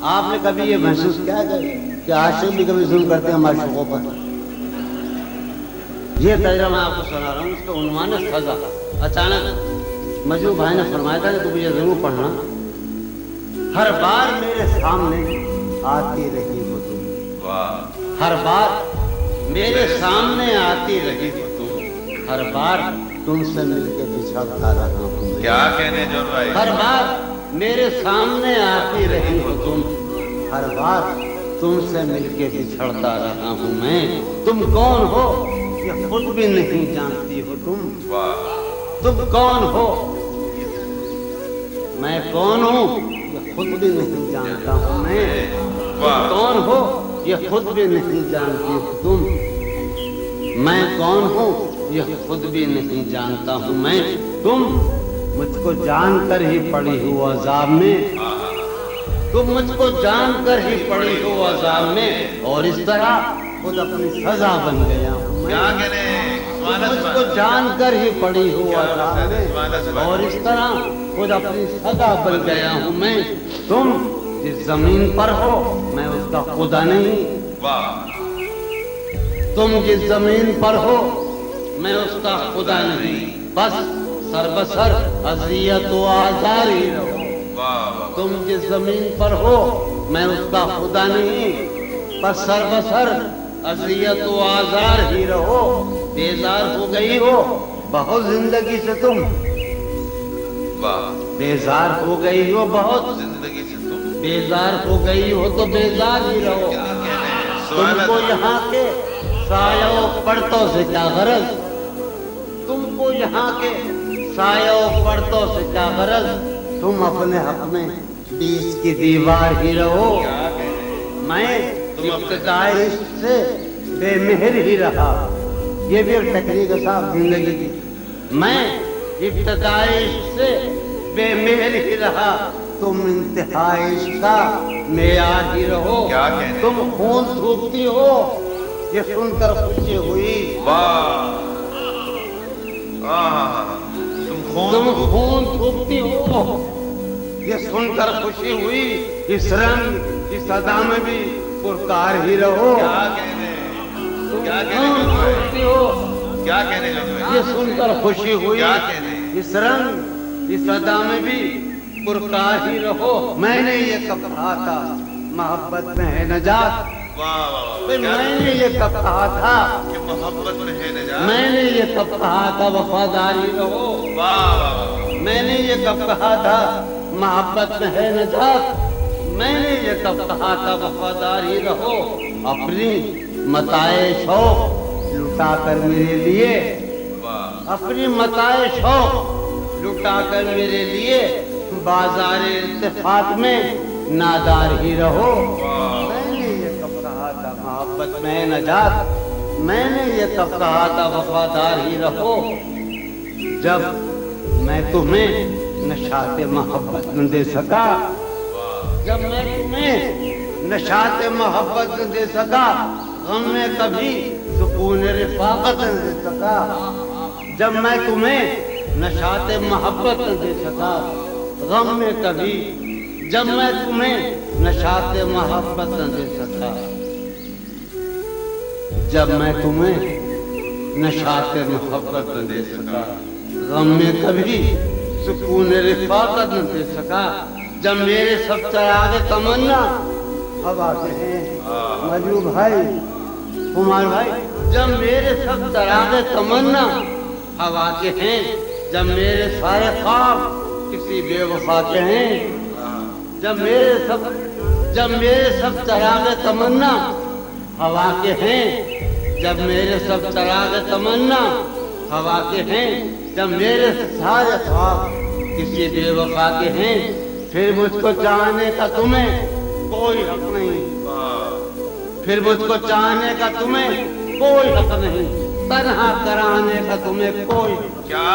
آپ نے کبھی یہ محسوس کیا کہ عاشق بھی کبھی ظلم کرتے ہیں معشوقوں پر؟ یہ تجربہ میں آپ کو سنا رہا ہوں، اس کا عنوان ہے سزا۔ اچانک مجنون بھائی نے فرمایا تھا کہ تم یہ ضرور پڑھنا، ہر بار میرے سامنے آتی رہی ہو تم، ہر بار میرے سامنے آتی رہی ہو تم، ہر بار تم سے مل کے بچھڑتا رہا ہوں۔ کیا کہنے جو بھائی؟ ہر بار میرے سامنے آتی رہی ہو تم، ہر بار تم سے مل کے بچھڑتا رہا ہوں میں۔ تم کون ہو یہ خود بھی نہیں جانتی ہو تم کون ہو، میں کون ہوں یہ خود بھی نہیں جانتا ہوں میں، تم کون ہو یہ خود بھی نہیں جانتی ہو تم، میں کون ہوں یہ خود بھی نہیں جانتا ہوں میں۔ تم مجھ کو جان کر ہی پڑی ہو عذاب میں، تم مجھ کو جان کر ہی پڑی ہو عذاب میں، اور اس طرح خود اپنی سزا بن گیا ہوں میں۔ کیا کہنے؟ تم مجھ کو جان کر ہی پڑی ہو عذاب میں، اور اس طرح خود اپنی سزا بن گیا ہوں میں۔ تم جس زمین پر ہو میں اس کا خدا نہیں، تم جس زمین پر ہو میں اس کا خدا نہیں، بس سر بسر اذیت و آزار ہی رہو۔ تم جس زمین پر ہو میں اس کا خدا نہیں، بس سر بسر اذیت و آزار ہی رہو۔ بیزار ہو گئی ہو بہت زندگی سے تم، بیزار ہو گئی ہو بہت زندگی سے تم، بیزار ہو گئی ہو تو بیزار ہی رہو۔ تم کو یہاں کے سایہ و پرتوں سے کیا غرض، تم کو یہاں کے سایہ و پرتوں سے کیا غرض، تم اپنے حق میں 20 کی دیوار ہی رہو۔ میں ابتدائی عشق سے بے مہر ہی رہا، یہ بھی ایک ٹیکنیک ہے صاحب زندگی کی۔ میں ابتدائی عشق سے بے مہر ہی رہا، تم انتہائی عشق کا معیار ہی رہو۔ تم خون تھوکتی ہو یہ سن کر خوشی ہوئی، تم خون تھوکتی ہو یہ سن کر خوشی ہوئی، اس رنگ اس ادا میں بھی پرکار ہی رہو۔ کیا کہنے جو بھائی؟ یہ سن کر خوشی ہوئی، اس رنگ اس ادا میں بھی پرکار ہی رہو۔ میں نے یہ کب کہا تھا محبت میں ہے نجات، میں نے یہ کب کہا تھا کہ محبت میں ہے نجات، میں نے یہ کب کہا تھا وفاداری رہو، میں نے یہ کب کہا تھا محبت میں ہے نجات، میں نے یہ کب کہا تھا وفاداری رہو۔ اپنی متاع شوق لٹا کر میرے لیے، اپنی متاع شوق لٹا کر میرے لیے بازار اتفاق میں نادار ہی رہو۔ میں نے یہ کب کہا تھا محبت میں نجات، میں نے یہ کب کہا تھا وفادار ہی رہو، جب میں تمہیں نشاط محبت نہ دے سکا، جب میں تمہیں نشاط محبت نہ دے سکا، غم میں کبھی سکون رفاقت نہ دے سکا، جب میں تمہیں نشاط محبت نہ دے سکا، غم میں کبھی، جب میں تمہیں نشاط محبت نہ دے سکا، جب میں تمہیں نشاط محبت نہ دے سکا، غم میں کبھی سکون رفاقت نہ دے سکا، جب میرے سب چراغ تمنا ہوا کے ہیں مجنون بھائی کمار بھائی، جب میرے سب چراغ تمنا ہوا کے ہیں، جب میرے سارے خواب کسی بے وفا کے ہیں، جب میرے سب چراغ تمنا ہوا کے ہیں، جب میرے سب چراغ تمنا ہوا کے ہیں، جب میرے سارے خواب کسی بے وفا کے ہیں، پھر مجھ کو چاہنے کا تمہیں کوئی حق نہیں، پھر مجھ کو چاہنے کا تمہیں کوئی حق نہیں، تنہا کرانے کا تمہیں کوئی کیا